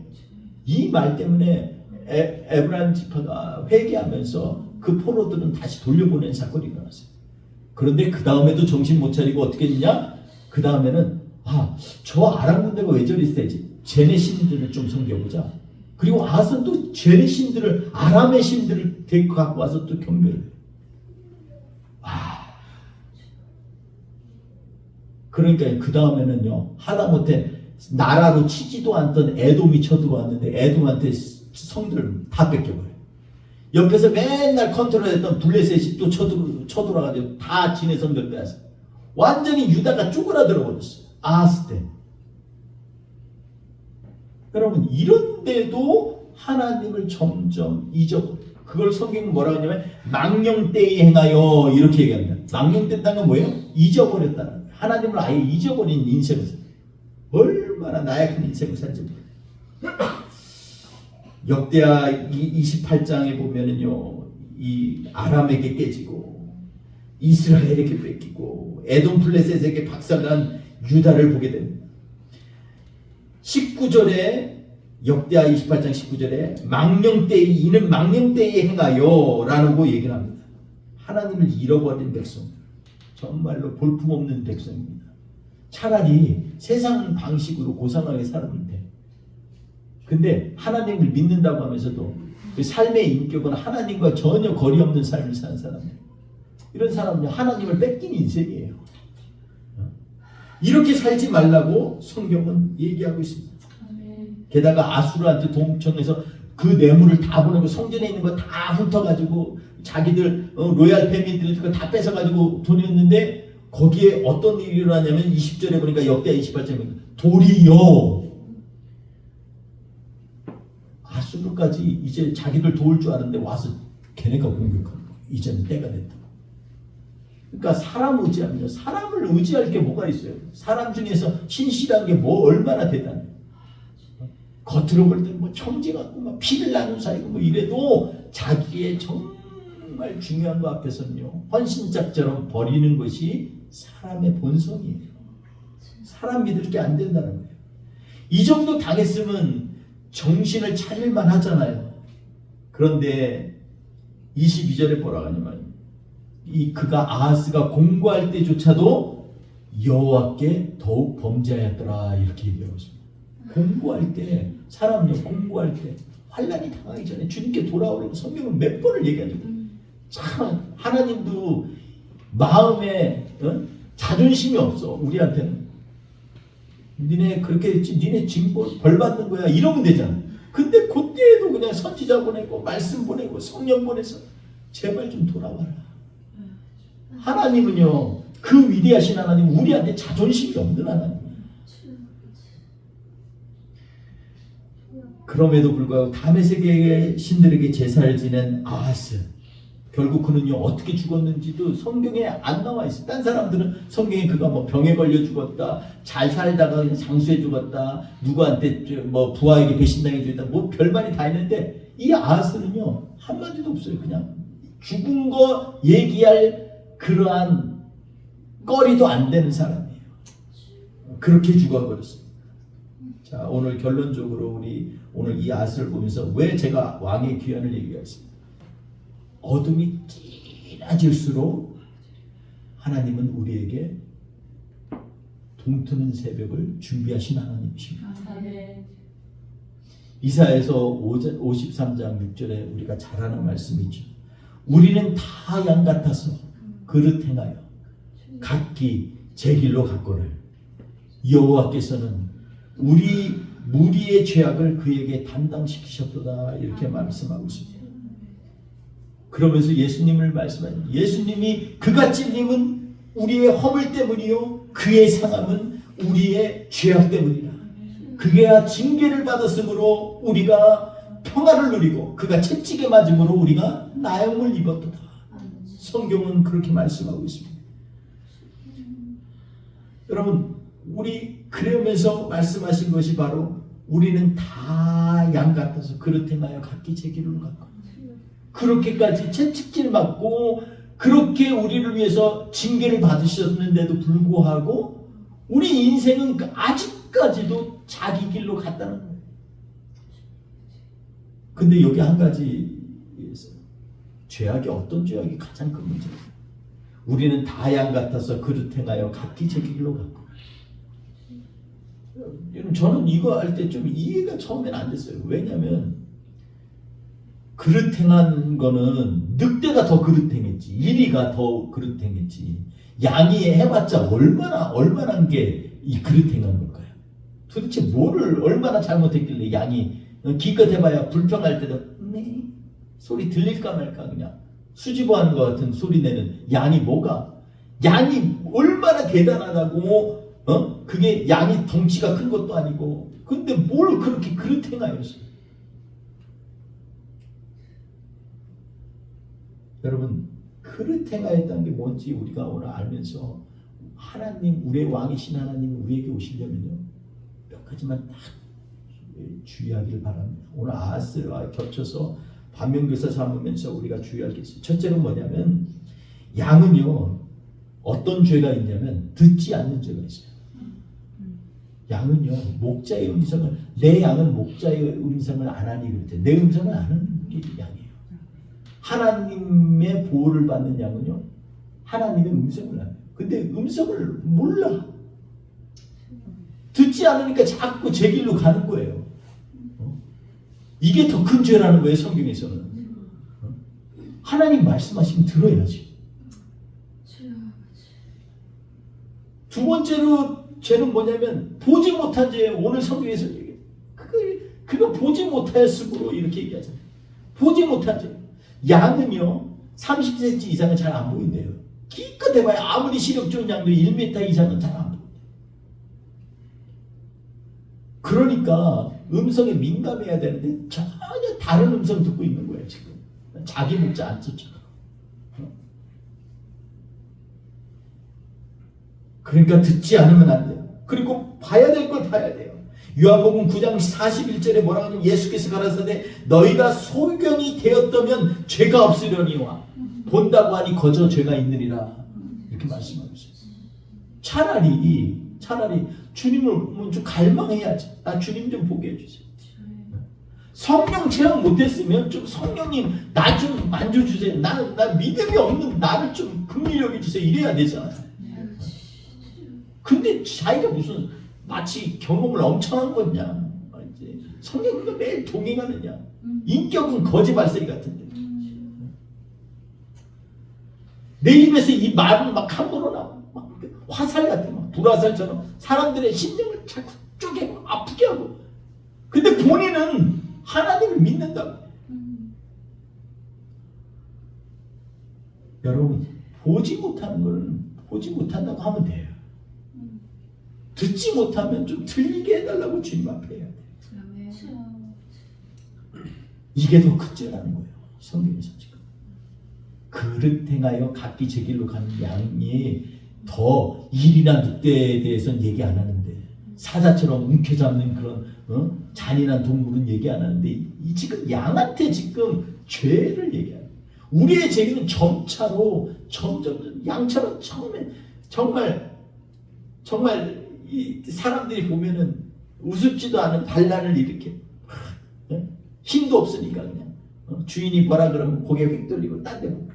이 말 때문에 에브라임 지파가 회개하면서 그 포로들은 다시 돌려보낸 사건이 일어났어요. 그런데 그 다음에도 정신 못 차리고 어떻게 했냐? 그 다음에는 저 아람 군대가 왜 저리 세지? 쟤네 신들을 좀 섬겨보자. 그리고 아하스는 또 쟤네 신들을, 아람의 신들을 데리고 갖고 와서 또 경배를. 그러니까 그 다음에는요, 하다못해 나라로 치지도 않던 에돔이 쳐들어왔는데 에돔한테 성들을 다 뺏겨버려요. 옆에서 맨날 컨트롤했던 블레셋이 또 쳐들어와가지고 다 지네 성들 빼앗어. 완전히 유다가 쪼그라들어 버렸어요. 아하스 때. 여러분, 이런데도 하나님을 점점 잊어버려요. 그걸 성경은 뭐라고 하냐면 망령되이 행하여 이렇게 얘기합니다. 망령됐다는 건 뭐예요? 잊어버렸다는 거예요. 하나님을 아예 잊어버린 인생을 살아요. 얼마나 나약한 인생을 살지 몰라요. 역대하 28장에 보면은요, 이 아람에게 깨지고 이스라엘에게 뺏기고 에돔 블레셋에게 박살난 유다를 보게 됩니다. 19절에 역대하 28장 19절에 망령되이, 이는 망령되이 행하여 라고 얘기를 합니다. 하나님을 잃어버린 백성, 정말로 볼품없는 백성입니다. 차라리 세상 방식으로 고상하게 살았는데, 근데 하나님을 믿는다고 하면서도 그 삶의 인격은 하나님과 전혀 거리 없는 삶을 사는 사람이에요. 이런 사람은 하나님을 뺏긴 인생이에요. 이렇게 살지 말라고 성경은 얘기하고 있습니다. 게다가 아수르한테 동청해서 그 뇌물을 다 보내고 성전에 있는 거 다 훑어가지고 자기들 로얄 패밀리들 다 뺏어가지고 돈이었는데, 거기에 어떤 일이 일어나냐면 20절에 보니까 역대하 28장에 보니까 도리어 아수르까지 이제 자기들 도울 줄 아는데 와서 걔네가 공격하는 거예요. 이제는 때가 됐다. 그러니까 사람 의지하면요, 사람을 의지할 게 뭐가 있어요? 사람 중에서 신실한 게 뭐 얼마나 대단해요. 겉으로 볼 때 뭐 청지 같고 막 피를 나눈 사이고 뭐 이래도 자기의 정말 중요한 거 앞에서는요, 헌신짝처럼 버리는 것이 사람의 본성이에요. 사람 믿을 게 안 된다는 거예요. 이 정도 당했으면 정신을 차릴만 하잖아요. 그런데 22절에 뭐라고 하냐면, 그가 아하스가 공고할 때조차도 여호와께 더욱 범죄하였더라 이렇게 얘기하고 있습니다. 공고할 때, 사람은요, 공고할 때 환난이 당하기 전에 주님께 돌아오라고 성경은 몇 번을 얘기하죠. 참 하나님도 마음에 자존심이 없어. 우리한테는 니네 그렇게 했지, 니네 징벌 벌 받는 거야 이러면 되잖아. 근데 그때에도 그냥 선지자 보내고 말씀 보내고 성령 보내서 제발 좀 돌아와라. 하나님은요, 그 위대하신 하나님, 우리한테 자존심이 없는 하나님. 그럼에도 불구하고 다메섹의 신들에게 제사를 지낸 아하스, 결국 그는요 어떻게 죽었는지도 성경에 안 나와 있어요. 딴 사람들은 성경에 그가 뭐 병에 걸려 죽었다, 잘 살다가 그냥 장수해 죽었다, 누구한테 뭐 부하에게 배신당해 죽었다, 뭐 별말이 다 있는데, 이 아하스는요 한마디도 없어요. 그냥 죽은 거 얘기할 그러한 거리도 안 되는 사람이에요. 그렇게 죽어버렸어요. 자, 오늘 결론적으로 우리 오늘 이 아하스를 보면서 왜 제가 왕의 귀환을 얘기했습니다. 어둠이 진해질수록 하나님은 우리에게 동트는 새벽을 준비하신 하나님이십니다. 이사야에서 53장 6절에 우리가 잘 아는 말씀이죠. 우리는 다 양 같아서 그릇 행하여 각기 제 길로 갔거늘 여호와께서는 우리 무리의 죄악을 그에게 담당시키셨도다 이렇게 말씀하고 있습니다. 그러면서 예수님을 말씀하는, 예수님이 그가 찔림은 우리의 허물 때문이요 그의 상함은 우리의 죄악 때문이라. 그가 징계를 받았으므로 우리가 평화를 누리고 그가 채찍에 맞음으로 우리가 나음을 입었도다. 성경은 그렇게 말씀하고 있습니다. 여러분, 우리 그러면서 말씀하신 것이 바로 우리는 다 다 양 같아서 그릇 행하여 각기 제 길로 갔고 그렇게까지 채찍질 맞고 그렇게 우리를 위해서 징계를 받으셨는데도 불구하고 우리 인생은 아직까지도 자기 길로 갔다는 거예요. 근데 여기 한 가지 있어요. 죄악이 어떤 죄악이 가장 큰 문제예요. 우리는 다 양 같아서 그릇 행하여 각기 제 길로 갔고. 저는 이거 할 때 좀 이해가 처음엔 안 됐어요. 왜냐면 그릇 행한 거는 늑대가 더 그릇 행했지, 이리가 더 그릇 행했지, 양이 해봤자 얼마나 게 이 그릇 행한 걸까요? 도대체 뭐를 얼마나 잘못했길래 양이 기껏 해봐야 불평할 때도 네 소리 들릴까 말까 그냥 수줍어하는 것 같은 소리 내는 양이 양이 얼마나 대단하다고 그게 양이 덩치가 큰 것도 아니고 근데 뭘 그렇게 그릇 행하였어요. 여러분 그릇 행하였다는 게 뭔지 우리가 오늘 알면서 하나님 우리의 왕이신 하나님 우리에게 오시려면요 몇 가지만 딱 주의하길 바랍니다. 오늘 아하스와 겹쳐서 반면교사 삼으면서 우리가 주의할 게 있어요. 첫째는 뭐냐면 양은요 어떤 죄가 있냐면 듣지 않는 죄가 있어요. 양은요 목자의 음성을 내 양은 목자의 음성을 안 하니 그럴 때 내 음성을 아는 게 양이에요. 하나님의 보호를 받는 양은요 하나님의 음성을 알아요. 근데 음성을 몰라. 듣지 않으니까 자꾸 제 길로 가는 거예요. 이게 더 큰 죄라는 거예요. 성경에서는. 하나님 말씀하시면 들어야지. 두 번째로 죄는 뭐냐면 보지 못한 죄예요. 오늘 성경에서 얘기해요. 그거 보지 못하였으므로 이렇게 얘기하잖아요. 보지 못한 죄. 양은요 30cm 이상은 잘 안 보인대요. 기껏 해봐야 아무리 시력 좋은 양도 1m 이상은 잘 안 보인대요. 그러니까 음성에 민감해야 되는데 전혀 다른 음성 듣고 있는 거예요. 지금 자기 목자 안 쫓아가. 그러니까 듣지 않으면 안 돼요. 그리고 봐야 될 걸 봐야 돼요. 요한복음 9장 41절에 뭐라고 하냐면 예수께서 가라사대 너희가 소경이 되었다면 죄가 없으려니와 본다고 하니 거저 죄가 있느니라 이렇게 말씀하고 있어요. 차라리 주님을 좀 갈망해야지. 나 주님 좀 보게 해주세요. 성령 체험 못했으면 좀 성령님 나 좀 만져주세요. 나 믿음이 없는 나를 좀 긍휼히 여겨주세요. 이래야 되잖아요. 근데 자기가 무슨 마치 경험을 엄청 한 거냐. 성령과 매일 동행하느냐. 인격은 거지 발소리 같은데. 내 입에서 이 말은 막 함부로 나와. 막 화살 같은 막 불화살처럼 사람들의 심령을 자꾸 쪼개고 아프게 하고. 근데 본인은 하나님을 믿는다고. 여러분 보지 못하는 거는 보지 못한다고 하면 돼요. 듣지 못하면 좀 들리게 해달라고 주님 앞에 해야 돼요. 이게 더 큰 죄라는 거예요. 성경에서 지금. 그릇 행하여 각기 제 길로 가는 양이 더 일이나 늑대에 대해서는 얘기 안 하는데 사자처럼 움켜잡는 그런 잔인한 동물은 얘기 안 하는데 지금 양한테 지금 죄를 얘기해요. 우리의 죄는 점차로 점점 양처럼 처음에 정말 이 사람들이 보면은 우습지도 않은 반란을 일으켜. 힘도 없으니까 그냥 주인이 뭐라 그러면 고개 휙 돌리고 딴 데 보고.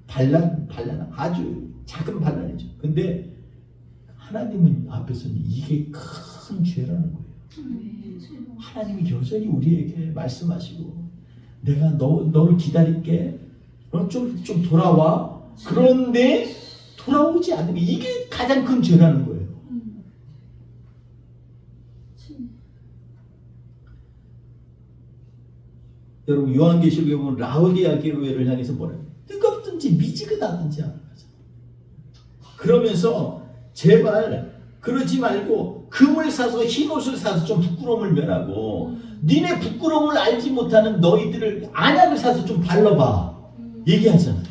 반란 아주 작은 반란이죠. 근데 하나님은 앞에서는 이게 큰 죄라는 거예요. 하나님이 여전히 우리에게 말씀하시고 내가 너를 기다릴게. 좀 돌아와. 그런데 돌아오지 않는 이게 가장 큰 죄라는 거예요. 여러분 요한계시록에 보면 라오디아 교회를 향해서 뭐라고 뜨겁든지 미지근하든지 하는 거죠. 그러면서 제발 그러지 말고 금을 사서 흰 옷을 사서 좀 부끄러움을 면하고 니네 부끄러움을 알지 못하는 너희들을 안약을 사서 좀 발라봐. 얘기하잖아요.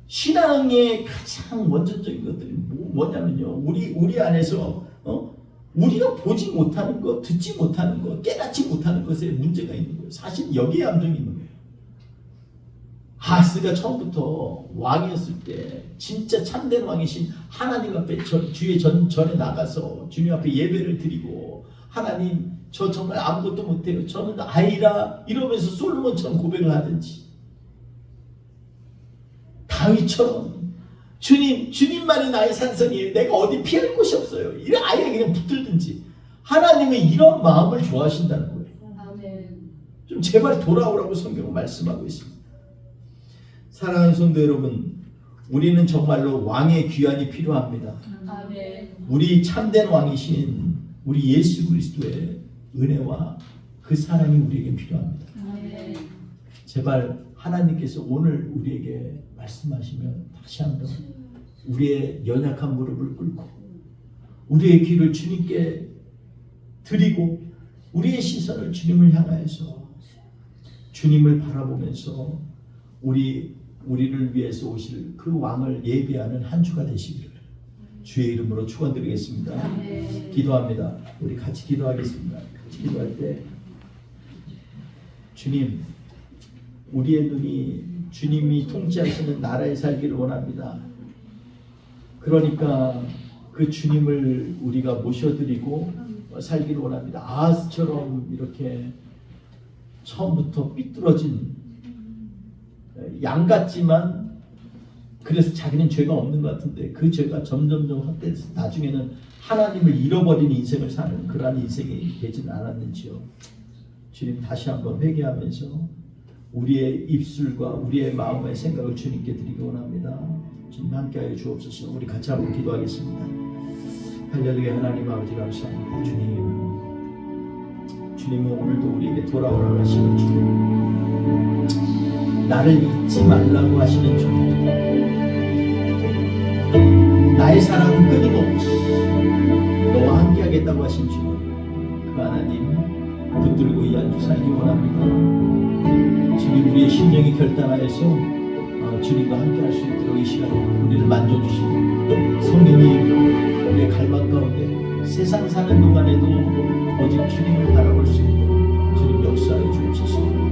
신앙의 가장 원천적인 것들이 뭐냐면요. 우리 안에서 우리가 보지 못하는 것, 듣지 못하는 것, 깨닫지 못하는 것에 문제가 있는 거예요. 사실 여기에 함정이 있는 거예요. 아하스가 처음부터 왕이었을 때 진짜 참된 왕이신 하나님 앞에 주의 전에 나가서 주님 앞에 예배를 드리고, 하나님 저 정말 아무것도 못해요, 저는 아이라 이러면서 솔로몬처럼 고백을 하든지, 다윗처럼 주님만이 나의 산성이에요, 내가 어디 피할 곳이 없어요, 이런 아예 그냥 붙들든지, 하나님은 이런 마음을 좋아하신다는 거예요. 좀 제발 돌아오라고 성경은 말씀하고 있습니다. 사랑하는 성도 여러분, 우리는 정말로 왕의 귀환이 필요합니다. 우리 참된 왕이신 우리 예수 그리스도의 은혜와 그 사랑이 우리에게 필요합니다. 제발 하나님께서 오늘 우리에게 말씀하시면 다시 한번 우리의 연약한 무릎을 꿇고 우리의 귀를 주님께 드리고 우리의 시선을 주님을 향하여서 주님을 바라보면서 우리를 위해서 오실 그 왕을 예비하는 한 주가 되시기를 주의 이름으로 축원드리겠습니다. 기도합니다. 우리 같이 기도하겠습니다. 같이 기도할 때, 주님, 우리의 눈이 주님이 통치하시는 나라에 살기를 원합니다. 그러니까 그 주님을 우리가 모셔드리고 살기를 원합니다. 아하스처럼 이렇게 처음부터 삐뚤어진 양 같지만 그래서 자기는 죄가 없는 것 같은데 그 죄가 점점점 확대해서 나중에는 하나님을 잃어버린 인생을 사는 그러한 인생이 되지는 않았는지요. 주님, 다시 한번 회개하면서 우리의 입술과 우리의 마음의 생각을 주님께 드리기 원합니다. 주님 함께하여 주옵소서. 우리 같이 한번 기도하겠습니다. 할렐루야. 하나님 아버지 감사합니다. 주님은 오늘도 우리에게 돌아오라고 하시는 주님, 나를 잊지 말라고 하시는 주님, 나의 사랑은 끊임없이 너와 함께하겠다고 하신 주님, 그 하나님 붙들고 이 한 주 살기 원합니다. 주님, 우리의 심령이 결단하여서 주님과 함께할 수 있도록 이 시간에 우리를 만져주시고, 성령님 우리의 갈망 가운데 세상 사는 동안에도 오직 주님을 바라볼 수 있도록 주님 역사해 주옵소서.